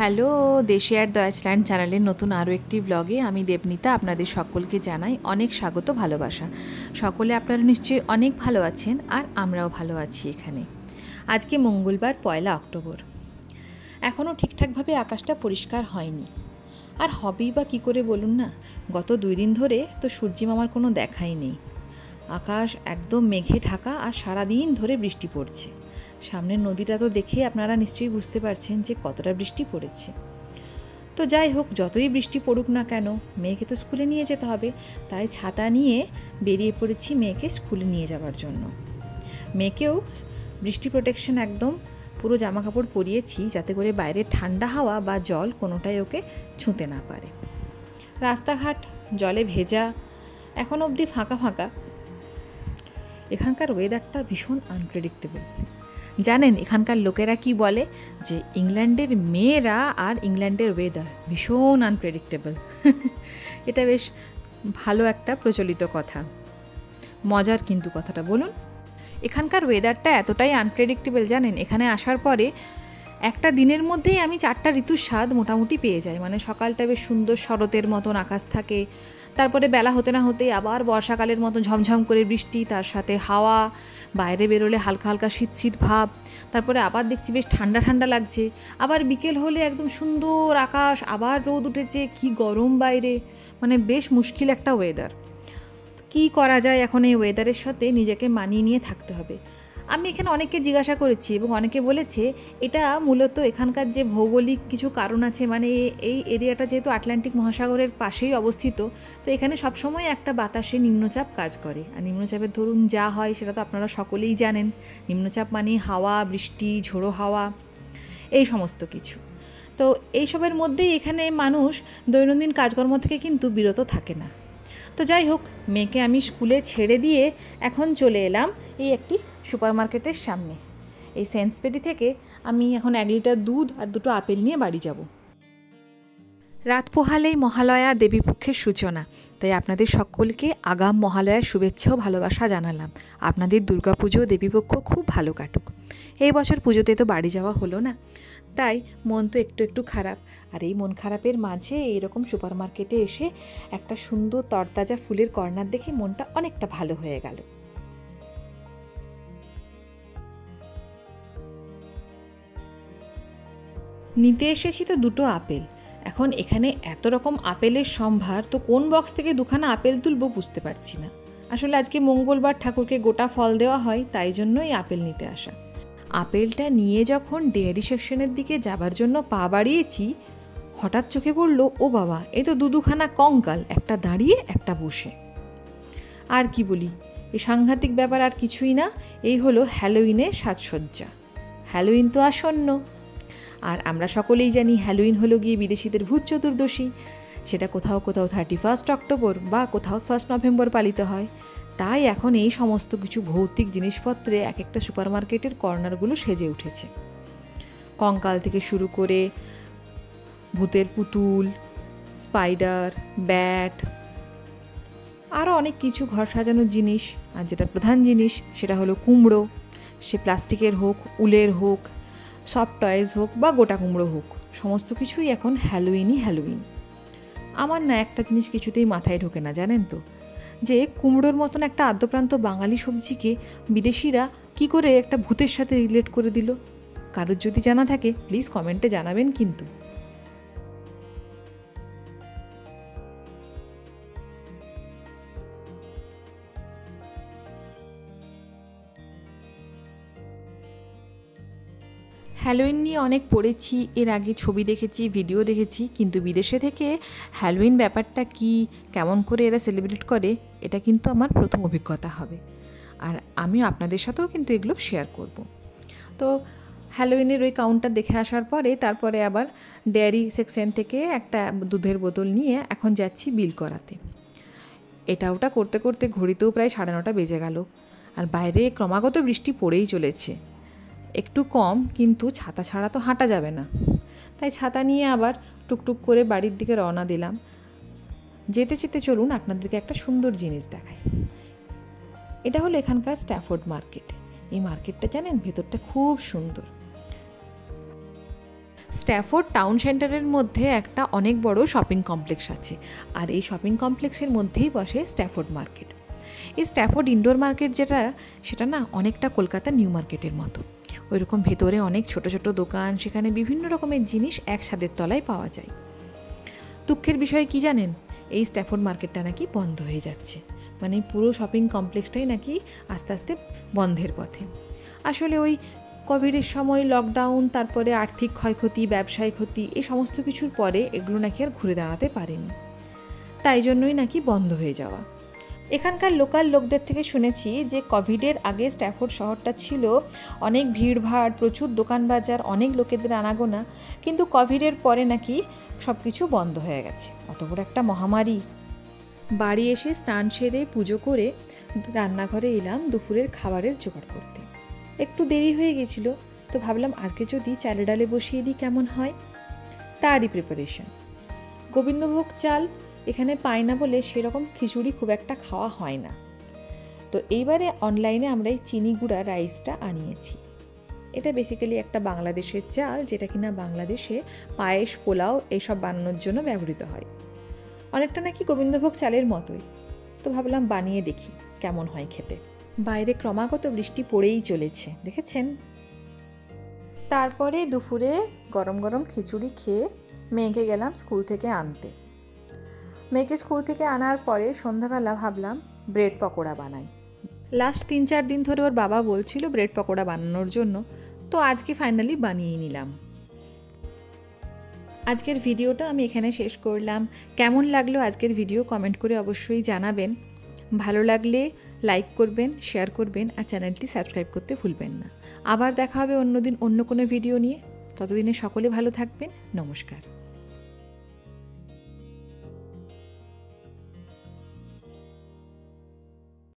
Hello, দেশে আর Deutschland চ্যানেলের নতুন আরও একটি ব্লগে আমি দেবনীতা আপনাদের সকলকে জানাই অনেক স্বাগত, ভালোবাসা। সকলে আপনারা নিশ্চয়ই অনেক ভালো আছেন আর আমরাও ভালো আছি এখানে। আজকে মঙ্গলবার 1 অক্টোবর। এখনও ঠিকঠাকভাবে আকাশটা পরিষ্কার হয়নি, আর হবেই বা কী করে বলুন না। গত 2 দিন ধরে তো সূর্যি মামার কোনো দেখাই নেই। আকাশ একদম মেঘে ঢাকা আর সারাদিন ধরে বৃষ্টি পড়ছে। সামনের নদীটা তো দেখে আপনারা নিশ্চয়ই বুঝতে পারছেন যে কতটা বৃষ্টি পড়েছে। তো যাই হোক, যতই বৃষ্টি পড়ুক না কেন, মেয়েকে তো স্কুলে নিয়ে যেতে হবে, তাই ছাতা নিয়ে বেরিয়ে পড়েছি মেয়েকে স্কুলে নিয়ে যাওয়ার জন্য। মেয়েকেও বৃষ্টি প্রোটেকশন একদম পুরো জামা কাপড় পরিয়েছি, যাতে করে বাইরে ঠান্ডা হাওয়া বা জল কোনোটাই ওকে ছুঁতে না পারে। রাস্তাঘাট জলে ভেজা, এখন অবধি ফাঁকা ফাঁকা। এখানকার ওয়েদারটা ভীষণ আনপ্রেডিক্টেবল। জানেন এখানকার লোকেরা কি বলে, যে ইংল্যান্ডের মেয়েরা আর ইংল্যান্ডের ওয়েদার ভীষণ আনপ্রেডিক্টেবল। এটা বেশ ভালো একটা প্রচলিত কথা, মজার কিন্তু কথাটা। বলুন, এখানকার ওয়েদারটা এতটাই আনপ্রেডিক্টেবল, জানেন এখানে আসার পরে একটা দিনের মধ্যেই আমি 4টা ঋতুর স্বাদ মোটামুটি পেয়ে যাই। মানে সকালটা বেশ সুন্দর শরতের মতন আকাশ থাকে, তারপরে বেলা হতে না হতেই আবার বর্ষাকালের মতো ঝমঝম করে বৃষ্টি, তার সাথে হাওয়া, বাইরে বেরোলে হালকা হালকা শীত শীত ভাব, তারপরে আবার দেখছি বেশ ঠান্ডা ঠান্ডা লাগছে, আবার বিকেল হলে একদম সুন্দর আকাশ, আবার রোদ উঠেছে, কি গরম বাইরে। মানে বেশ মুশকিল একটা ওয়েদার। কি করা যায় এখন এই ওয়েদারের সাথে নিজেকে মানিয়ে নিয়ে থাকতে হবে। আমি এখানে অনেককে জিজ্ঞাসা করেছি এবং অনেকে বলেছে এটা মূলত এখানকার যে ভৌগোলিক কিছু কারণ আছে। মানে এই এরিয়াটা যেহেতু আটলান্টিক মহাসাগরের পাশেই অবস্থিত, তো এখানে সবসময় একটা বাতাসে নিম্নচাপ কাজ করে। আর নিম্নচাপের ধরুন যা হয় সেটা তো আপনারা সকলেই জানেন। নিম্নচাপ মানে হাওয়া, বৃষ্টি, ঝোড়ো হাওয়া, এই সমস্ত কিছু। তো এইসবের মধ্যেই এখানে মানুষ দৈনন্দিন কাজকর্ম থেকে কিন্তু বিরত থাকে না। তো যাই হোক, মেয়েকে আমি স্কুলে ছেড়ে দিয়ে এখন চলে এলাম এই একটি সুপার মার্কেটের সামনে। এই সেন্সপেরি থেকে আমি এখন 1 লিটার দুধ আর 2টো আপেল নিয়ে বাড়ি যাব। রাত পোহালেই মহালয়া, দেবীপক্ষের সূচনা। তাই আপনাদের সকলকে আগাম মহালয়ার শুভেচ্ছা ও ভালোবাসা জানালাম। আপনাদের দুর্গাপুজো, দেবীপক্ষ খুব ভালো কাটুক। এই বছর পুজোতে তো বাড়ি যাওয়া হলো না, তাই মন তো একটু একটু খারাপ। আর এই মন খারাপের মাঝে এইরকম সুপার মার্কেটে এসে একটা সুন্দর তরতাজা ফুলের কর্নার দেখে মনটা অনেকটা ভালো হয়ে গেল। নিতে এসেছি তো 2টো আপেল। এখন এখানে এত রকম আপেলের সম্ভার, তো কোন বক্স থেকে 2খানা আপেল তুলবো বুঝতে পারছি না। আসলে আজকে মঙ্গলবার, ঠাকুরকে গোটা ফল দেওয়া হয়, তাই জন্যই আপেল নিতে আসা। আপেলটা নিয়ে যখন ডেয়ারি সেকশনের দিকে যাবার জন্য পা বাড়িয়েছি, হঠাৎ চোখে পড়ল, ও বাবা, এ তো 2খানা কঙ্কাল, একটা দাঁড়িয়ে একটা বসে। আর কি বলি, এই সাংঘাতিক ব্যাপার আর কিছুই না। এই হলো হ্যালোইনের সাজসজ্জা। হ্যালোইন তো আসন্ন, আর আমরা সকলেই জানি হ্যালোইন হলো গিয়ে বিদেশিদের ভূত চতুর্দশী। সেটা কোথাও কোথাও 31 অক্টোবর বা কোথাও 1 নভেম্বর পালিত হয়। তাই এখন এই সমস্ত কিছু ভৌতিক জিনিসপত্রে এক একটা সুপার মার্কেটের কর্নারগুলো সেজে উঠেছে। কঙ্কাল থেকে শুরু করে ভূতের পুতুল, স্পাইডার, ব্যাট, আরও অনেক কিছু ঘর সাজানোর জিনিস। আর যেটা প্রধান জিনিস সেটা হলো কুমড়ো। সে প্লাস্টিকের হোক, উলের হোক, সফট টয়েস হোক বা গোটা কুমড়ো হোক, সমস্ত কিছুই এখন হ্যালোইনই হ্যালোইন। আমার না একটা জিনিস কিছুতেই মাথায় ঢোকে না, জানেন তো, যে কুমড়োর মতন একটা আদ্যপ্রান্ত বাঙালি সবজিকে বিদেশিরা কি করে একটা ভূতের সাথে রিলেট করে দিল। কারোর যদি জানা থাকে প্লিজ কমেন্টে জানাবেন কিন্তু। হ্যালোইন নিয়ে অনেক পড়েছি, এর আগে ছবি দেখেছি, ভিডিও দেখেছি, কিন্তু বিদেশে থেকে হ্যালোইন ব্যাপারটা কি, কেমন করে এরা সেলিব্রেট করে, এটা কিন্তু আমার প্রথম অভিজ্ঞতা হবে। আর আমিও আপনাদের সাথেও কিন্তু এগুলো শেয়ার করব। তো হ্যালোইনের ওই কাউন্টার দেখে আসার পরে তারপরে আবার ডেয়ারি সেকশন থেকে একটা দুধের বোতল নিয়ে এখন যাচ্ছি বিল করাতে। এটা ওটা করতে করতে ঘড়িতেও প্রায় 9:30 বেজে গেল। আর বাইরে ক্রমাগত বৃষ্টি পড়েই চলেছে। একটু কম, কিন্তু ছাতা ছাড়া তো হাঁটা যাবে না। তাই ছাতা নিয়ে আবার টুকটুক করে বাড়ির দিকে রওনা দিলাম। যেতে যেতে চলুন আপনাদেরকে একটা সুন্দর জিনিস দেখাই। এটা হলো এখানকার স্ট্যাফোর্ড মার্কেট। এই মার্কেটটা জানেন, ভেতরটা খুব সুন্দর। স্ট্যাফোর্ড টাউন সেন্টারের মধ্যে একটা অনেক বড় শপিং কমপ্লেক্স আছে, আর এই শপিং কমপ্লেক্সের মধ্যেই বসে স্ট্যাফোর্ড মার্কেট। এই স্ট্যাফোর্ড ইনডোর মার্কেট সেটা না অনেকটা কলকাতা নিউ মার্কেটের মতো। ওইরকম ভেতরে অনেক ছোট ছোট দোকান, সেখানে বিভিন্ন রকমের জিনিস এক ছাদের তলায় পাওয়া যায়। দুঃখের বিষয় কি জানেন, এই স্ট্যাফোর্ড মার্কেটটা নাকি বন্ধ হয়ে যাচ্ছে, মানে পুরো শপিং কমপ্লেক্সটাই নাকি আস্তে আস্তে বন্ধের পথে। আসলে ওই কোভিডের সময় লকডাউন, তারপরে আর্থিক ক্ষয়ক্ষতি, ব্যবসায়িক ক্ষতি, এই সমস্ত কিছুর পরে এগুলো নাকি আর ঘুরে দাঁড়াতে পারেনি, তাই জন্যই নাকি বন্ধ হয়ে যাওয়া। এখানকার লোকাল লোকদের থেকে শুনেছি যে কোভিডের আগে স্ট্যাফোর্ড শহরটা ছিল অনেক ভিড়ভাড়, প্রচুর দোকানবাজার, অনেক লোকেদের আনাগোনা, কিন্তু কোভিডের পরে নাকি সব কিছু বন্ধ হয়ে গেছে। অত বড় একটা মহামারী। বাড়ি এসে স্নান সেরে পুজো করে রান্নাঘরে এলাম দুপুরের খাবারের জোগাড় করতে। একটু দেরি হয়ে গেছিলো, তো ভাবলাম আজকে যদি চালে ডালে বসিয়ে দিই কেমন হয়, তারই প্রিপারেশন। গোবিন্দভোগ চাল এখানে পাই না বলে সেরকম খিচুড়ি খুব একটা খাওয়া হয় না, তো এইবারে অনলাইনে আমরা এই চিনি গুঁড়া রাইসটা আনিয়েছি। এটা বেসিক্যালি একটা বাংলাদেশের চাল, যেটা কিনা বাংলাদেশে পায়েস, পোলাও এইসব বানানোর জন্য ব্যবহৃত হয়। অনেকটা নাকি গোবিন্দভোগ চালের মতোই, তো ভাবলাম বানিয়ে দেখি কেমন হয় খেতে। বাইরে ক্রমাগত বৃষ্টি পড়েই চলেছে, দেখেছেন। তারপরে দুপুরে গরম গরম খিচুড়ি খেয়ে মেয়েকে গেলাম স্কুল থেকে আনতে। মেয়েকে স্কুল থেকে আনার পরে সন্ধ্যাবেলা ভাবলাম ব্রেড পকোড়া বানাই। লাস্ট 3-4 দিন ধরে ওর বাবা বলছিল ব্রেড পকোড়া বানানোর জন্য, তো আজকে ফাইনালি বানিয়ে নিলাম। আজকের ভিডিওটা আমি এখানে শেষ করলাম। কেমন লাগলো আজকের ভিডিও কমেন্ট করে অবশ্যই জানাবেন। ভালো লাগলে লাইক করবেন, শেয়ার করবেন, আর চ্যানেলটি সাবস্ক্রাইব করতে ভুলবেন না। আবার দেখা হবে অন্যদিন অন্য কোনো ভিডিও নিয়ে। ততদিনে সকলে ভালো থাকবেন। নমস্কার।